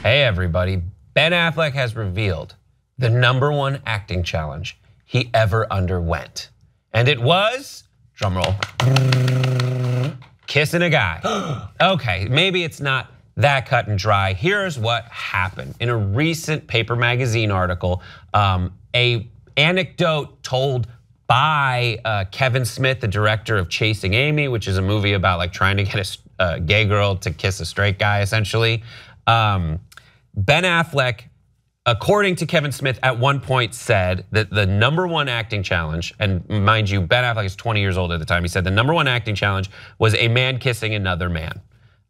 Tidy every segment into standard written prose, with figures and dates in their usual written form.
Hey everybody, Ben Affleck has revealed the #1 acting challenge he ever underwent. And it was, drumroll, kissing a guy. Okay, maybe it's not that cut and dry. Here's what happened. In a recent Paper magazine article, a anecdote told by Kevin Smith, the director of Chasing Amy, which is a movie about like trying to get a gay girl to kiss a straight guy, essentially. Ben Affleck, according to Kevin Smith, at one point said that the #1 acting challenge, and mind you, Ben Affleck is 20 years old at the time. He said the #1 acting challenge was a man kissing another man.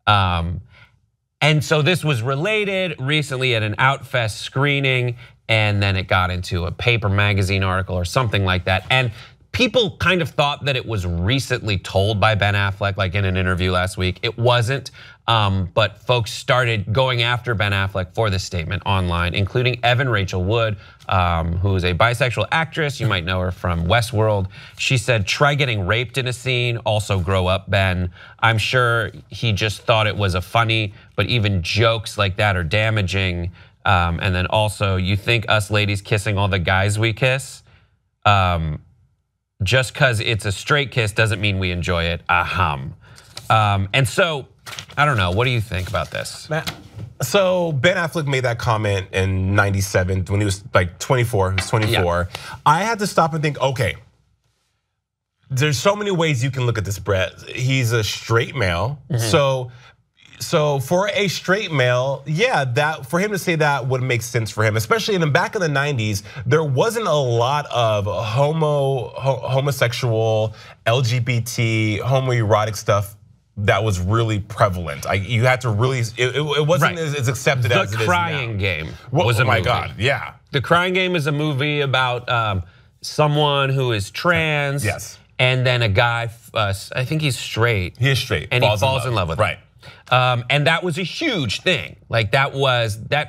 And so this was related recently at an Outfest screening, and then it got into a Paper magazine article or something like that. And people kind of thought that it was recently told by Ben Affleck, like in an interview last week. It wasn't, but folks started going after Ben Affleck for this statement online, including Evan Rachel Wood, who is a bisexual actress. You might know her from Westworld. She said, "Try getting raped in a scene, also grow up, Ben. I'm sure he just thought it was a funny, but even jokes like that are damaging. And then also, you think us ladies kissing all the guys we kiss? Just because it's a straight kiss doesn't mean we enjoy it, and so, I don't know, what do you think about this? So Ben Affleck made that comment in '97 when he was like 24, he was 24. Yeah. I had to stop and think, okay, there's so many ways you can look at this, Brett. He's a straight male, so for a straight male, yeah, that for him to say that would make sense for him, especially in the back of the '90s. There wasn't a lot of homosexual, LGBT, homoerotic stuff that was really prevalent. You had to really, it wasn't as accepted as it is now. The Crying Game was a movie. Oh my God, yeah. The Crying Game is a movie about someone who is trans. Yes. And then a guy, I think he's straight. He is straight. And he falls in love with him. Right. And that was a huge thing. Like that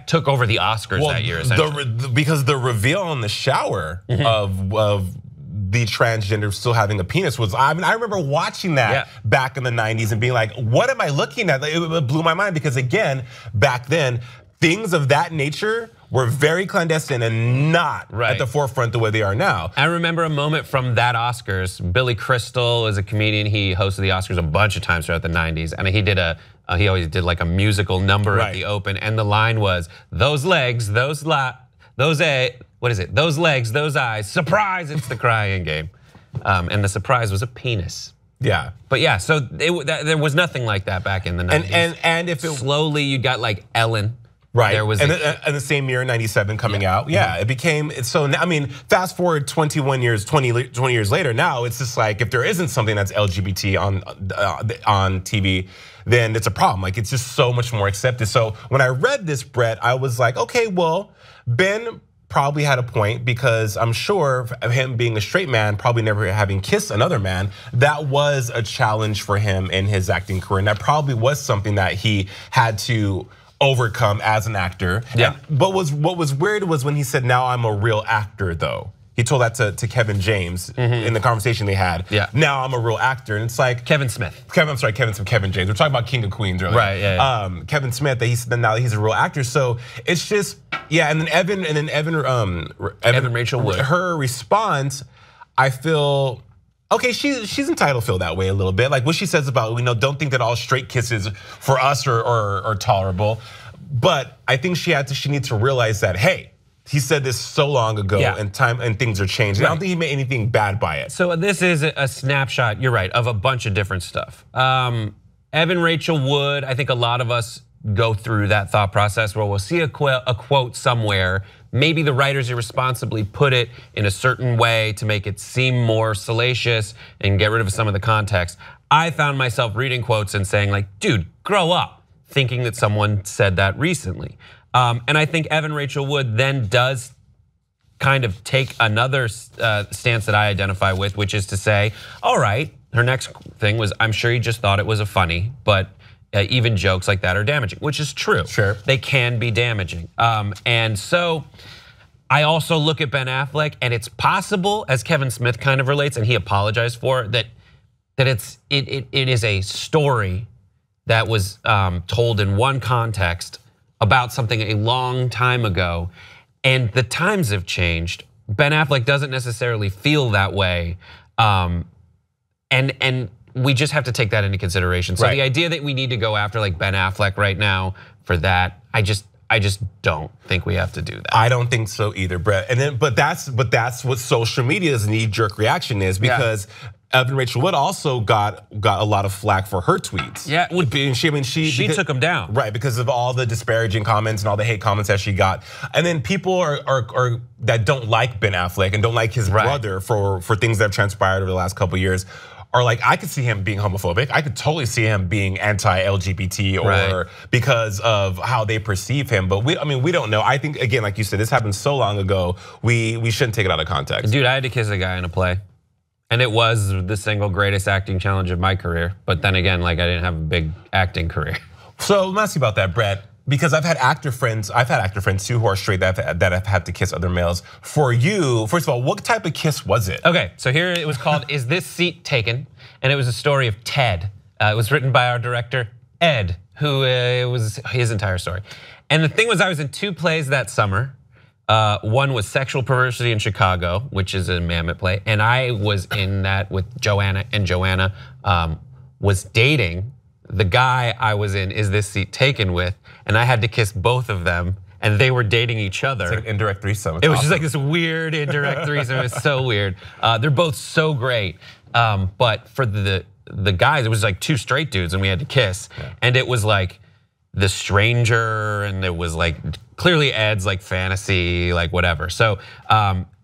took over the Oscars that year, essentially. Because the reveal in the shower of the transgender still having a penis was, I mean, I remember watching that back in the '90s and being like, what am I looking at? It blew my mind because again, back then, things of that nature were very clandestine and not at the forefront the way they are now. I remember a moment from that Oscars. Billy Crystal is a comedian. He hosted the Oscars a bunch of times throughout the '90s, and he always did like a musical number at the open, and the line was, "Those legs, those legs, those eyes, surprise, it's the Crying Game." And the surprise was a penis. Yeah. But yeah, so there was nothing like that back in the '90s. And if it slowly you got like Ellen. Right, there was and the same year, '97 coming out. Yeah, it became, so I mean, fast forward 20 years later, now it's just like, if there isn't something that's LGBT on TV, then it's a problem. Like, it's just so much more accepted. So when I read this, Brett, I was like, okay, well, Ben probably had a point, because I'm sure of him being a straight man, probably never having kissed another man, that was a challenge for him in his acting career. And that probably was something that he had to overcome as an actor. Yeah. And what was weird was when he said, "Now I'm a real actor," though. He told that to Kevin James in the conversation they had. Yeah. Now I'm a real actor, and it's like Kevin Smith. Kevin James. We're talking about King of Queens earlier. Right. Yeah. Kevin Smith. That he said now he's a real actor. So it's just And then Evan Rachel Wood. Her response, I feel. Okay, she's entitled to feel that way a little bit. Like what she says about, don't think that all straight kisses for us are tolerable. But I think she needs to realize that, hey, he said this so long ago, and things are changing. I don't think he made anything bad by it. So this is a snapshot, you're right, of a bunch of different stuff. Evan Rachel Wood, I think a lot of us go through that thought process where we'll see a quote somewhere. Maybe the writers irresponsibly put it in a certain way to make it seem more salacious and get rid of some of the context. I found myself reading quotes and saying like, dude, grow up, thinking that someone said that recently. And I think Evan Rachel Wood then does kind of take another stance that I identify with, which is to say, all right, her next thing was, I'm sure he just thought it was a funny, but even jokes like that are damaging, which is true. Sure. They can be damaging. And so I also look at Ben Affleck, and it's possible, as Kevin Smith kind of relates, and he apologized for it, that it is a story that was told in one context about something a long time ago, and the times have changed. Ben Affleck doesn't necessarily feel that way, and we just have to take that into consideration. So the idea that we need to go after like Ben Affleck right now for that, I just don't think we have to do that. I don't think so either, Brett. And then, but that's what social media's knee-jerk reaction is, because Evan Rachel Wood also got a lot of flack for her tweets. Yeah, she took them down, right? Because of all the disparaging comments and all the hate comments that she got. And then people are that don't like Ben Affleck and don't like his brother for things that have transpired over the last couple of years. Are like, I could see him being homophobic. I could totally see him being anti-LGBT or because of how they perceive him. But we don't know. I think, again, like you said, this happened so long ago, we shouldn't take it out of context. Dude, I had to kiss a guy in a play. And it was the single greatest acting challenge of my career. But then again, like I didn't have a big acting career. So let me ask you about that, Brett. Because I've had actor friends too who are straight that have had to kiss other males. For you, first of all, what type of kiss was it? Okay, so here it was called "Is This Seat Taken?" and it was a story of Ted. It was written by our director Ed, who it was his entire story. And the thing was, I was in 2 plays that summer. One was Sexual Perversity in Chicago, which is a Mamet play, and I was in that with Joanna, and Joanna was dating the guy I was in Is This Seat Taken with, and I had to kiss both of them, and they were dating each other. It's like an indirect threesome. It was just like this weird indirect threesome. It was so weird. They're both so great, but for the guys, it was like 2 straight dudes, and we had to kiss, and it was like the stranger, and it was like clearly Ed's like fantasy, like whatever. So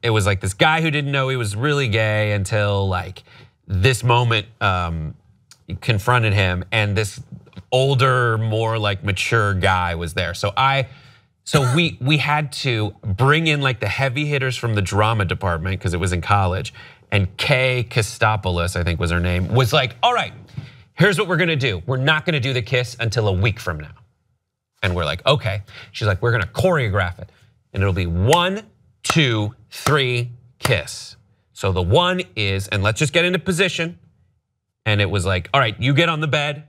it was like this guy who didn't know he was really gay until like this moment confronted him, and this older, more like mature guy was there. So we had to bring in like the heavy hitters from the drama department because it was in college, and Kay Kostopoulos, I think was her name, was like, all right, here's what we're gonna do. We're not gonna do the kiss until a week from now. And we're like, okay. She's like, we're gonna choreograph it, and it'll be 1, 2, 3, kiss. So the 1 is, and let's just get into position. And it was like, all right, you get on the bed,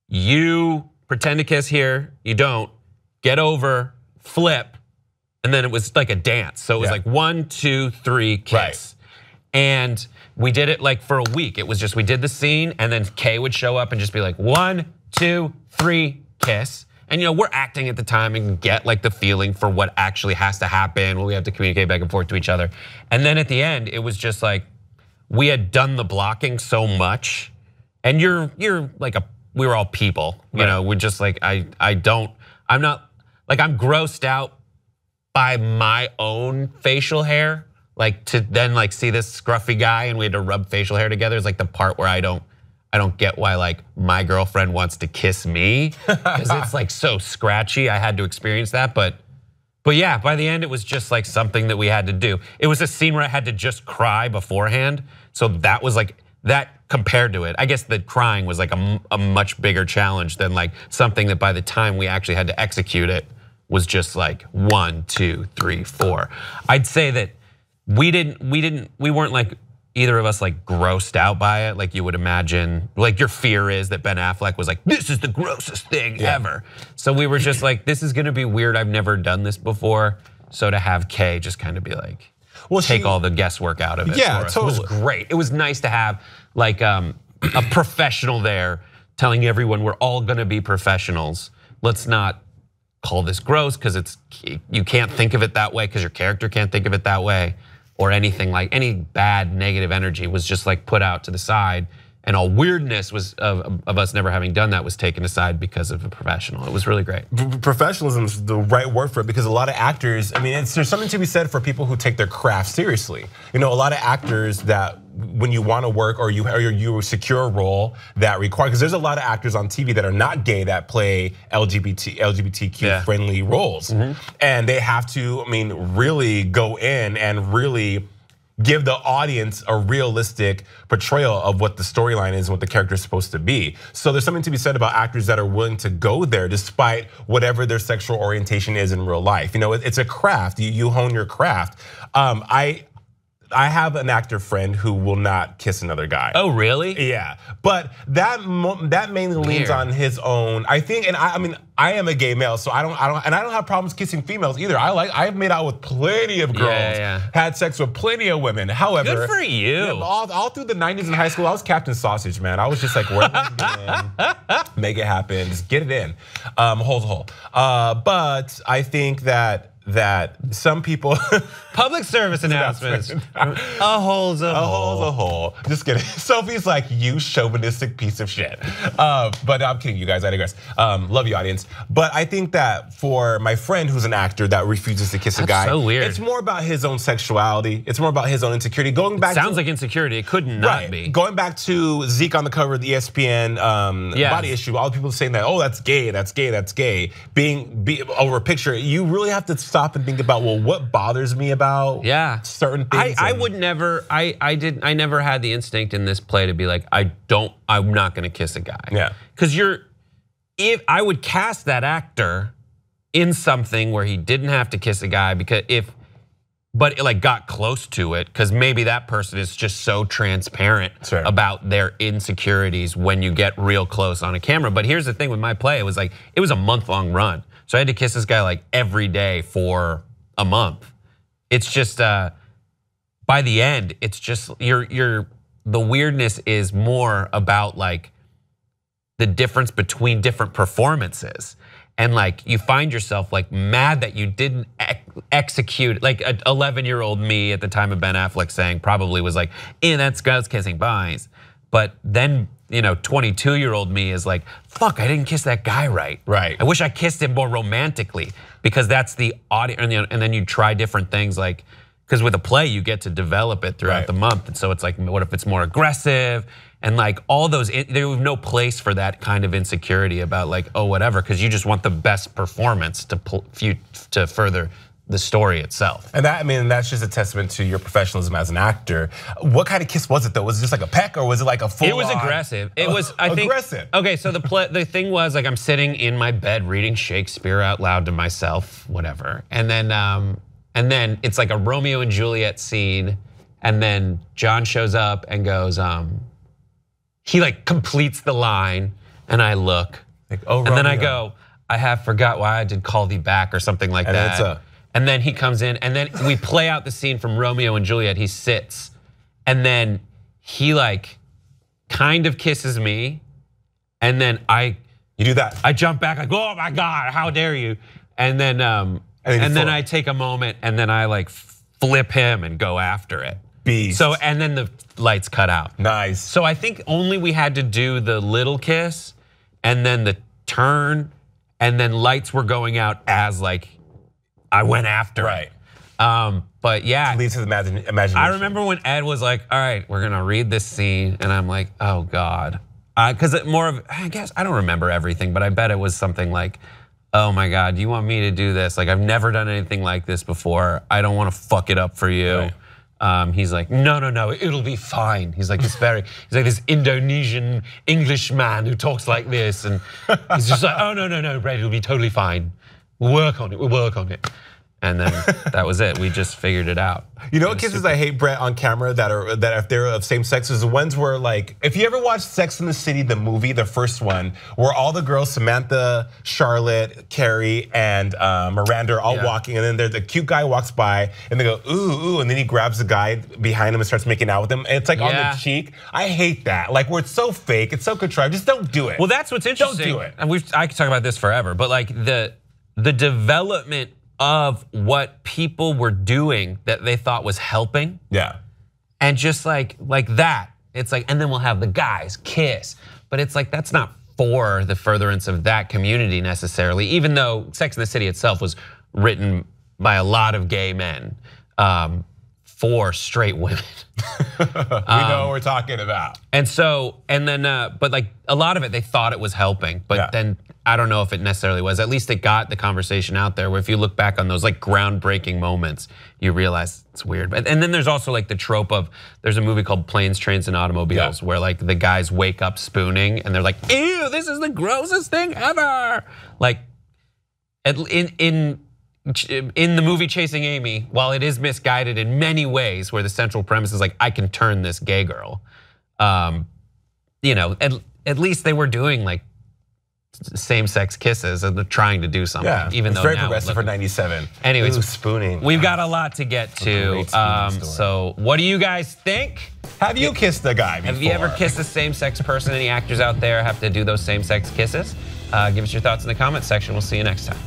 you pretend to kiss here, you don't, get over, flip, and then it was like a dance. So it was like 1, 2, 3, kiss. Right. And we did it like for a week. It was just, we did the scene, and then Kay would show up and just be like 1, 2, 3, kiss. And we're acting at the time and get like the feeling for what actually has to happen, when we have to communicate back and forth to each other. And then at the end, it was just like, we had done the blocking so much, and you're like we were all people, we're just like, I'm not, like I'm grossed out by my own facial hair, like to then like see this scruffy guy and we had to rub facial hair together is like the part where I don't get why like my girlfriend wants to kiss me, because it's like so scratchy. I had to experience that, but yeah, by the end it was just like something that we had to do. It was a scene where I had to just cry beforehand, so that was like that. Compared to it, I guess the crying was like a much bigger challenge than like something that by the time we actually had to execute it was just like 1, 2, 3, 4. I'd say that we weren't like either of us like grossed out by it like you would imagine. Like your fear is that Ben Affleck was like, this is the grossest thing ever. So we were just like, this is gonna be weird. I've never done this before. So to have Kay just kind of be like, take all the guesswork out of it. Yeah, totally. It was great. It was nice to have like a professional there telling everyone we're all gonna be professionals. Let's not call this gross because you can't think of it that way because your character can't think of it that way, or anything like any bad negative energy was just like put out to the side. And all weirdness was of us never having done that was taken aside because of a professional. It was really great. Professionalism is the right word for it, because a lot of actors, I mean, there's something to be said for people who take their craft seriously. A lot of actors that when you want to work or you secure a role that requires, because there's a lot of actors on TV that are not gay that play LGBTQ friendly roles, and they have to, really go in and really give the audience a realistic portrayal of what the storyline is and what the character is supposed to be. So there's something to be said about actors that are willing to go there despite whatever their sexual orientation is in real life. It's a craft, you hone your craft. I have an actor friend who will not kiss another guy. Oh, really? Yeah, but that mainly leans on his own. I think, and I mean, I am a gay male, so I don't have problems kissing females either. I've made out with plenty of girls, had sex with plenty of women. However, good for you. All through the 90s in high school, I was Captain Sausage, man. I was just like, where make it happen, just get it in, hole to hole. But I think that some people public service announcements. A hole's a hole. Just kidding. Sophie's like, you chauvinistic piece of shit. But I'm kidding, you guys. I digress. Love you, audience. But I think that for my friend who's an actor that refuses to kiss a guy, so weird. It's more about his own sexuality. It's more about his own insecurity. Going back, sounds like insecurity. It could not be. Going back to Zeke on the cover of the ESPN body issue. All the people saying that, oh, that's gay, that's gay, that's gay. Being over a picture, you really have to stop and think about, well, what bothers me about certain things. I would never. I never had the instinct in this play to be like, I'm not going to kiss a guy. Yeah, because if I would cast that actor in something where he didn't have to kiss a guy, but it like got close to it, because maybe that person is just so transparent about their insecurities when you get real close on a camera. But here's the thing with my play, it was a month-long run. So I had to kiss this guy like every day for a month. It's just by the end, it's just the weirdness is more about like the difference between different performances. And like you find yourself like mad that you didn't execute, like an 11-year-old me at the time of Ben Affleck saying probably was like, that's girls kissing boys. But then 22-year-old me is like, fuck, I didn't kiss that guy right. I wish I kissed him more romantically, because that's the audience. And then you try different things, like, because with a play you get to develop it throughout the month. And so it's like, what if it's more aggressive? And like all those, there was no place for that kind of insecurity about like, oh, whatever, because you just want the best performance to further the story itself. And that's just a testament to your professionalism as an actor. What kind of kiss was it though? Was it just like a peck, or was it like a full? It was aggressive. It was, I think, aggressive. Okay, so the thing was like I'm sitting in my bed reading Shakespeare out loud to myself, whatever. And then it's like a Romeo and Juliet scene, and then John shows up and goes, he like completes the line, and I look, like, oh, and then I go, I have forgot why I did call thee back or something like that. And then he comes in, and then we play out the scene from Romeo and Juliet. He sits, and then he like kind of kisses me, and then you do that. I jump back like, oh my God, how dare you? And then I take a moment, and then I like flip him and go after it. Beast. So and then the lights cut out. Nice. So I think only we had to do the little kiss, and then the turn, and then lights were going out as like I went after it. But yeah, it leads to the imagination. I remember when Ed was like, all right, we're gonna read this scene, and I'm like, oh God. Because I guess, I don't remember everything, but I bet it was something like, oh my God, you want me to do this? Like, I've never done anything like this before. I don't wanna fuck it up for you. He's like, no, it'll be fine. He's like this Indonesian English man who talks like this, and he's just like, oh no, Brett, it'll be totally fine. We'll work on it. And then that was it. We just figured it out. You know what kisses I hate, Brett, on camera that if they're of same sex is the ones where, like, if you ever watched Sex and the City, the movie, the first one, where all the girls, Samantha, Charlotte, Carrie, and Miranda are all walking, and then the cute guy walks by, and they go, ooh, and then he grabs the guy behind him and starts making out with him, and it's like on the cheek. I hate that. Like, where it's so fake, it's so contrived. Just don't do it. Well, that's what's interesting. Don't do it. And I could talk about this forever, but like the development of what people were doing that they thought was helping. Yeah. And just like that, it's like, and then we'll have the guys kiss. But it's like, that's not for the furtherance of that community necessarily, even though Sex and the City itself was written by a lot of gay men for straight women. We know what we're talking about. And then, but like a lot of it, they thought it was helping, but then I don't know if it necessarily was. At least it got the conversation out there, where if you look back on those like groundbreaking moments, you realize it's weird. And then there's also like the trope of, there's a movie called Planes, Trains, and Automobiles, where like the guys wake up spooning and they're like, ew, this is the grossest thing ever. Like in in the movie Chasing Amy, while it is misguided in many ways, where the central premise is like, I can turn this gay girl, you know, at least they were doing like same-sex kisses and they're trying to do something. Yeah, even though very now progressive for '97. Anyways, ooh, spooning. We've got a lot to get to. So, what do you guys think? Have you kissed a guy before? Have you ever kissed a same-sex person? Any actors out there have to do those same-sex kisses? Give us your thoughts in the comments section. We'll see you next time.